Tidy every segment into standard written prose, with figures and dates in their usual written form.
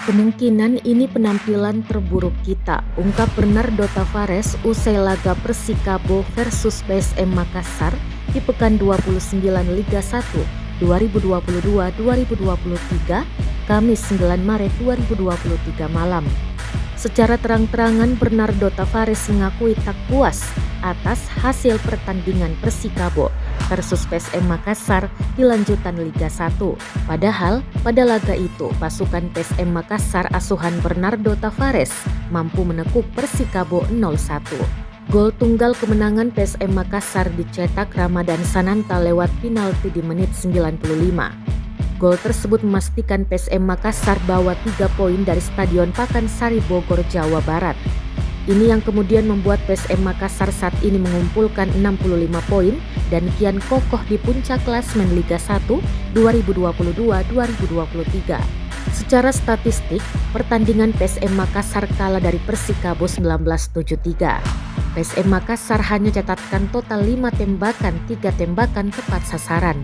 Kemungkinan ini penampilan terburuk kita, ungkap Bernardo Tavares usai laga Persikabo versus PSM Makassar di pekan 29 Liga 1 2022-2023, Kamis 9 Maret 2023 malam. Secara terang-terangan Bernardo Tavares mengakui tak puas atas hasil pertandingan Persikabo versus PSM Makassar di lanjutan Liga 1. Padahal pada laga itu pasukan PSM Makassar asuhan Bernardo Tavares mampu menekuk Persikabo 0-1. Gol tunggal kemenangan PSM Makassar dicetak Ramadan Sananta lewat penalti di menit 95. Gol tersebut memastikan PSM Makassar bawa 3 poin dari Stadion Pakansari Bogor, Jawa Barat. Ini yang kemudian membuat PSM Makassar saat ini mengumpulkan 65 poin dan kian kokoh di puncak klasemen Liga 1 2022-2023. Secara statistik, pertandingan PSM Makassar kalah dari Persikabo 1973. PSM Makassar hanya catatkan total 5 tembakan, 3 tembakan tepat sasaran.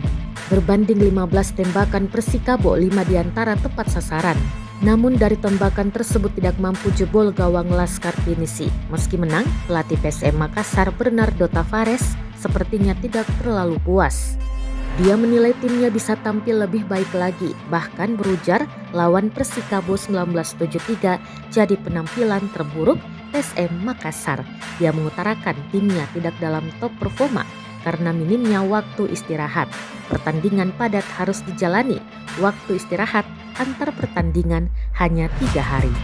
Berbanding 15 tembakan Persikabo, 5 diantara tepat sasaran. Namun dari tembakan tersebut tidak mampu jebol gawang Laskar Pinisi. Meski menang, pelatih PSM Makassar Bernardo Tavares sepertinya tidak terlalu puas. Dia menilai timnya bisa tampil lebih baik lagi, bahkan berujar lawan Persikabo 1973 jadi penampilan terburuk PSM Makassar. Dia mengutarakan timnya tidak dalam top performa karena minimnya waktu istirahat. Pertandingan padat harus dijalani, waktu istirahat antar pertandingan hanya 3 hari.